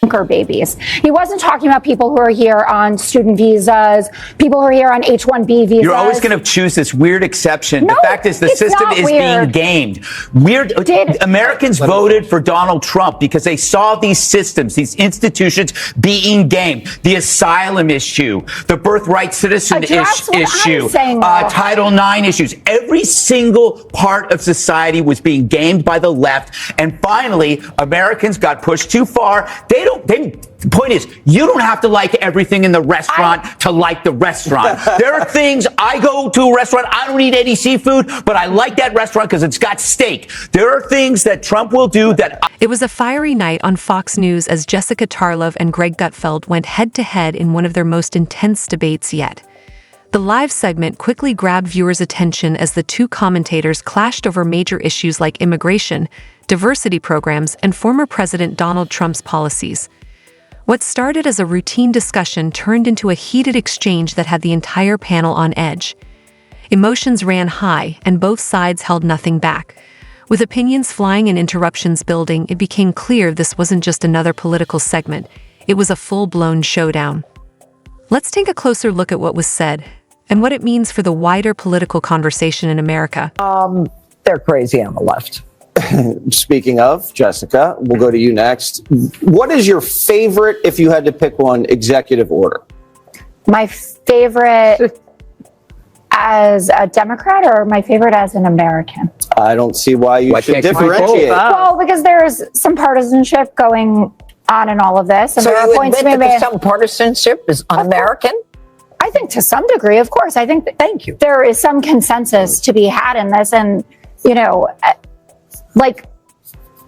anchor babies. He wasn't talking about people who are here on student visas, people who are here on H-1B visas. You're always going to choose this weird exception. No, the fact is the system is being gamed. Americans voted for Donald Trump because they saw these systems, these institutions being gamed. The asylum issue, the birthright citizen issue, Title IX issues. Every single part of society was being gamed by the left. And finally, Americans got pushed too far. The point is, you don't have to like everything in the restaurant to like the restaurant. There are things, I go to a restaurant, I don't eat any seafood, but I like that restaurant because it's got steak. There are things that Trump will do that... It was a fiery night on Fox News as Jessica Tarlov and Greg Gutfeld went head-to-head in one of their most intense debates yet. The live segment quickly grabbed viewers' attention as the two commentators clashed over major issues like immigration, diversity programs, and former President Donald Trump's policies. What started as a routine discussion turned into a heated exchange that had the entire panel on edge. Emotions ran high, and both sides held nothing back. With opinions flying and interruptions building, it became clear this wasn't just another political segment. It was a full-blown showdown. Let's take a closer look at what was said and what it means for the wider political conversation in America. They're crazy on the left. Speaking of, Jessica, we'll go to you next. What is your favorite, if you had to pick one, executive order? My favorite as a Democrat or my favorite as an American? I don't see why you should differentiate. Well, because there's some partisanship going on in all of this. And so there are points to be made. Some partisanship is un-American? I think to some degree, of course. I think thank you. There is some consensus to be had in this. And, you know, like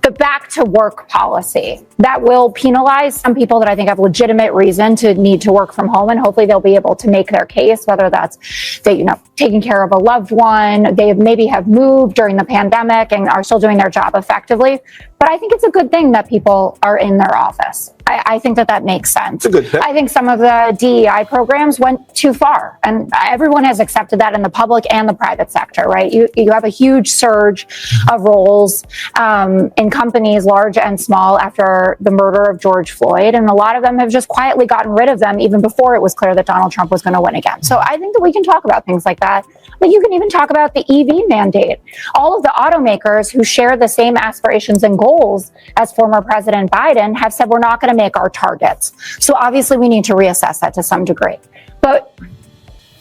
the back to work policy that will penalize some people that I think have legitimate reason to need to work from home. And hopefully they'll be able to make their case, whether that's taking care of a loved one. They maybe have moved during the pandemic and are still doing their job effectively. But I think it's a good thing that people are in their office. I think that makes sense. It's a good pick. I think some of the DEI programs went too far, and everyone has accepted that in the public and the private sector, right? You have a huge surge of roles in companies, large and small, after the murder of George Floyd, and a lot of them have just quietly gotten rid of them even before it was clear that Donald Trump was going to win again. So I think that we can talk about things like that. But you can even talk about the EV mandate. All of the automakers who share the same aspirations and goals as former President Biden have said we're not going to make our targets. So obviously we need to reassess that to some degree. But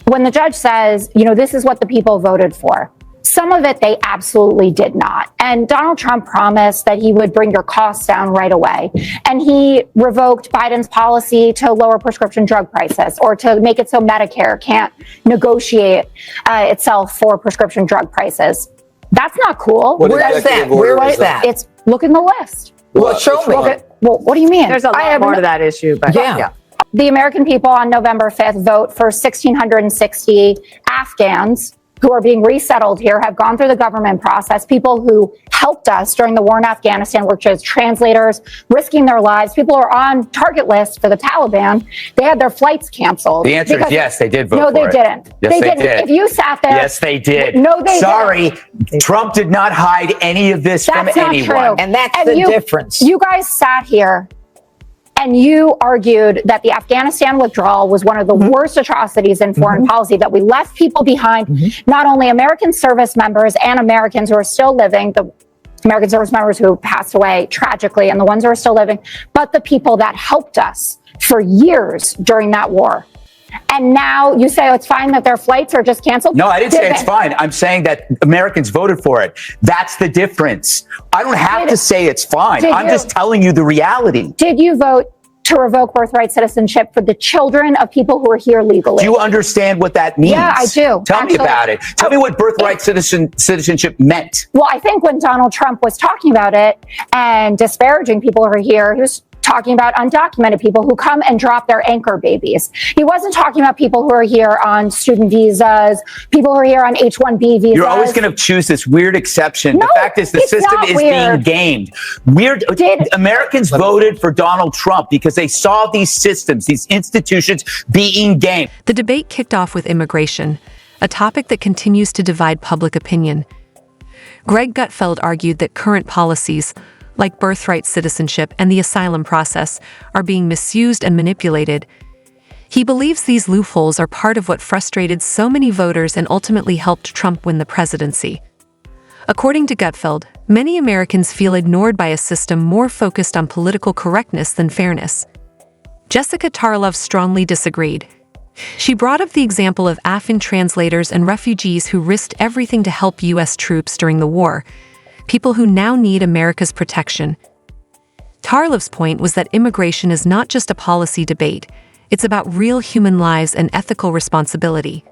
when the judge says, you know, this is what the people voted for, some of it they absolutely did not. And Donald Trump promised that he would bring your costs down right away. And he revoked Biden's policy to lower prescription drug prices or to make it so Medicare can't negotiate itself for prescription drug prices. That's not cool. Where is that? Where is that? It's look in the list. Well, show me. Well, what do you mean? There's a lot more to that issue, but yeah. The American people on November 5th vote for 1,660 Afghans who are being resettled here, have gone through the government process, people who helped us during the war in Afghanistan, which is translators, risking their lives. People are on target lists for the Taliban. They had their flights canceled. The answer is yes, they did vote for it. No, they didn't. Yes, they did. If you sat there. Yes, they did. No, they Sorry, didn't. Trump did not hide any of this from anyone. That's not true. And that's the difference. You guys sat here and you argued that the Afghanistan withdrawal was one of the worst atrocities in foreign policy, that we left people behind, not only American service members and Americans who are still living, the American service members who passed away tragically and the ones who are still living, but the people that helped us for years during that war. And now you say, oh, it's fine that their flights are just canceled? No, I didn't say it's fine. I'm saying that Americans voted for it. That's the difference. I don't have to say it's fine. I'm just telling you the reality. Did you vote to revoke birthright citizenship for the children of people who are here legally? Do you understand what that means? Yeah, I do. Tell me about it. Tell me what birthright citizenship meant. Well, I think when Donald Trump was talking about it and disparaging people who are here, he was talking about undocumented people who come and drop their anchor babies. He wasn't talking about people who are here on student visas, people who are here on H-1B visas. You're always going to choose this weird exception. No, the fact is the system is being gamed. Americans voted for Donald Trump because they saw these systems, these institutions being gamed. The debate kicked off with immigration, a topic that continues to divide public opinion. Greg Gutfeld argued that current policies, like birthright citizenship and the asylum process, are being misused and manipulated. He believes these loopholes are part of what frustrated so many voters and ultimately helped Trump win the presidency. According to Gutfeld, many Americans feel ignored by a system more focused on political correctness than fairness. Jessica Tarlov strongly disagreed. She brought up the example of Afghan translators and refugees who risked everything to help U.S. troops during the war, people who now need America's protection. Tarlov's point was that immigration is not just a policy debate, it's about real human lives and ethical responsibility.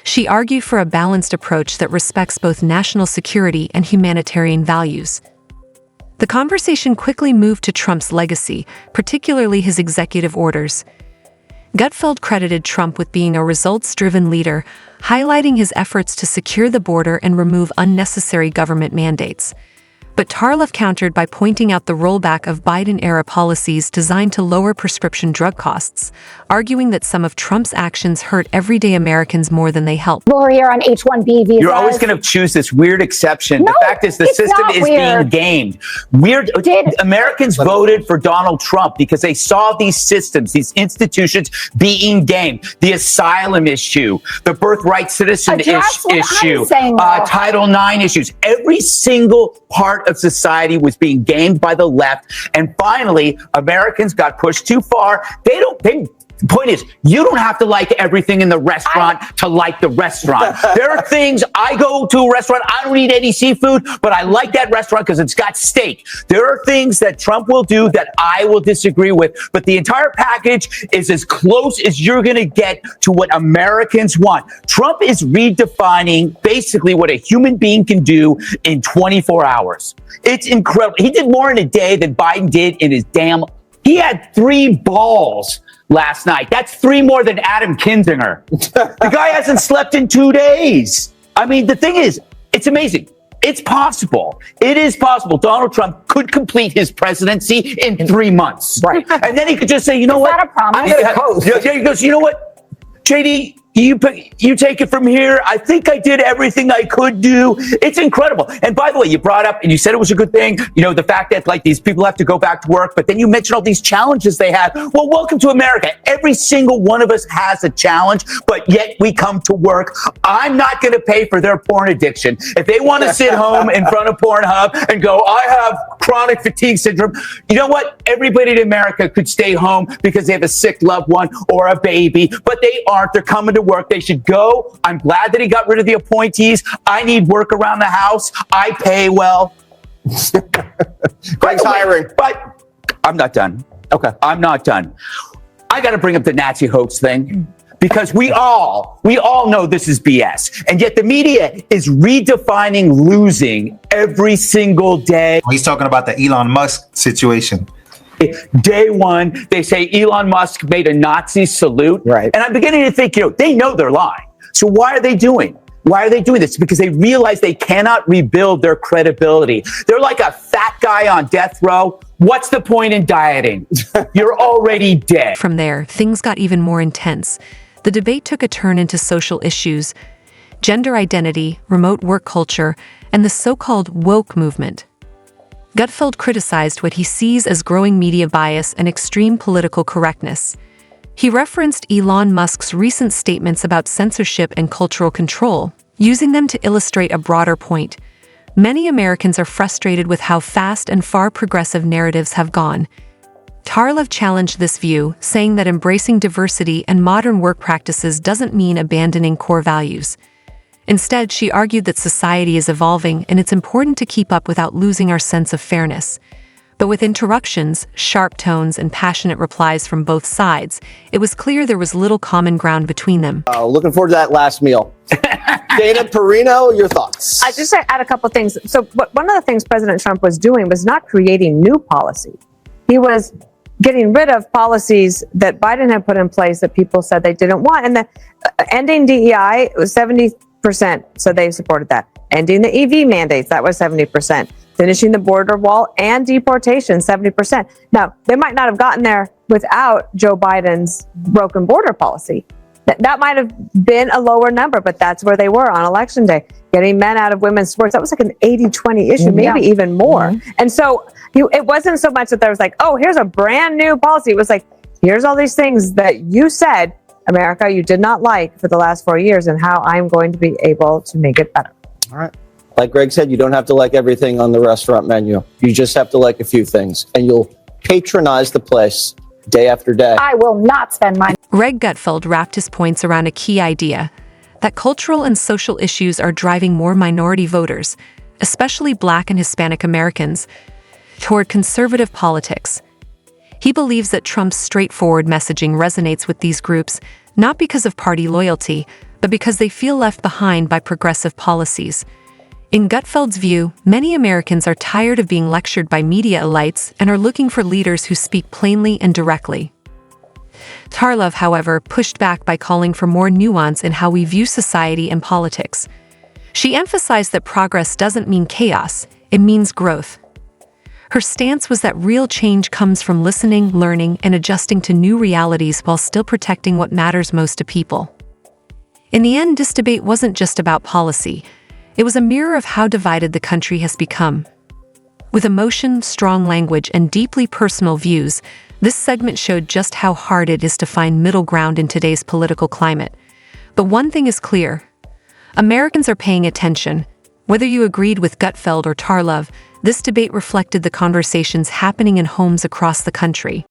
She argued for a balanced approach that respects both national security and humanitarian values. The conversation quickly moved to Trump's legacy, particularly his executive orders. Gutfeld credited Trump with being a results-driven leader, highlighting his efforts to secure the border and remove unnecessary government mandates. But Tarlov countered by pointing out the rollback of Biden-era policies designed to lower prescription drug costs, arguing that some of Trump's actions hurt everyday Americans more than they help. Lori, you're on H-1B visas. You're always going to choose this weird exception. No, the fact is the it's system not is weird. being gamed. Americans voted for Donald Trump because they saw these systems, these institutions being gamed. The asylum issue, the birthright citizen issue, Title IX issues. Every single part of society was being gamed by the left, and finally Americans got pushed too far. The point is, you don't have to like everything in the restaurant to like the restaurant. There are things, I go to a restaurant, I don't eat any seafood, but I like that restaurant because it's got steak. There are things that Trump will do that I will disagree with, but the entire package is as close as you're going to get to what Americans want. Trump is redefining basically what a human being can do in 24 hours. It's incredible. He did more in a day than Biden did in his he had 3 balls last night. That's 3 more than Adam Kinzinger. The guy hasn't slept in 2 days. I mean, the thing is, it's amazing. It's possible. It is possible. Donald Trump could complete his presidency in 3 months. Right. And then he could just say, you know what? Is that a promise? I'm going to coast. He goes, you know what, JD, you take it from here. I think I did everything I could do. It's incredible. And by the way, you brought up, and you said it was a good thing, the fact that like these people have to go back to work, but then you mentioned all these challenges they have. Well, welcome to America. Every single one of us has a challenge, but yet we come to work. I'm not going to pay for their porn addiction. If they want to sit home in front of Pornhub and go, I have chronic fatigue syndrome, you know what? Everybody in America could stay home because they have a sick loved one or a baby, but they aren't. They're coming to work. They should go. I'm glad that he got rid of the appointees. I need work around the house. I pay well. Greg's hiring. But I'm not done. Okay. I'm not done. I got to bring up the Nazi hoax thing because we all know this is BS. And yet the media is redefining losing every single day. He's talking about the Elon Musk situation. Day one, they say Elon Musk made a Nazi salute. Right. And I'm beginning to think, they know they're lying. So why are they doing this? Because they realize they cannot rebuild their credibility. They're like a fat guy on death row. What's the point in dieting? You're already dead. From there, things got even more intense. The debate took a turn into social issues, gender identity, remote work culture, and the so-called woke movement. Gutfeld criticized what he sees as growing media bias and extreme political correctness. He referenced Elon Musk's recent statements about censorship and cultural control, using them to illustrate a broader point. Many Americans are frustrated with how fast and far progressive narratives have gone. Tarlov challenged this view, saying that embracing diversity and modern work practices doesn't mean abandoning core values. Instead, she argued that society is evolving and it's important to keep up without losing our sense of fairness. But with interruptions, sharp tones, and passionate replies from both sides, it was clear there was little common ground between them. Looking forward to that last meal. Dana Perino, your thoughts? I just add a couple things. So one of the things President Trump was doing was not creating new policy. He was getting rid of policies that Biden had put in place that people said they didn't want. And the ending DEI was 70%, so they supported that. Ending the EV mandates, that was 70%. Finishing the border wall and deportation, 70%. Now, they might not have gotten there without Joe Biden's broken border policy, That might have been a lower number, but that's where they were on election day. Getting men out of women's sports, that was like an 80-20 issue, maybe even more. And so it wasn't so much that there was like, oh, here's a brand new policy. It was like, here's all these things that you said, America, you did not like for the last 4 years, and how I'm going to be able to make it better. All right. Like Greg said, you don't have to like everything on the restaurant menu. You just have to like a few things, and you'll patronize the place day after day. I will not spend my Greg Gutfeld wrapped his points around a key idea, that cultural and social issues are driving more minority voters, especially Black and Hispanic Americans, toward conservative politics. He believes that Trump's straightforward messaging resonates with these groups, not because of party loyalty, but because they feel left behind by progressive policies. In Gutfeld's view, many Americans are tired of being lectured by media elites and are looking for leaders who speak plainly and directly. Tarlov, however, pushed back by calling for more nuance in how we view society and politics. She emphasized that progress doesn't mean chaos, it means growth. Her stance was that real change comes from listening, learning, and adjusting to new realities while still protecting what matters most to people. In the end, this debate wasn't just about policy. It was a mirror of how divided the country has become. With emotion, strong language, and deeply personal views, this segment showed just how hard it is to find middle ground in today's political climate. But one thing is clear. Americans are paying attention. Whether you agreed with Gutfeld or Tarlov, this debate reflected the conversations happening in homes across the country.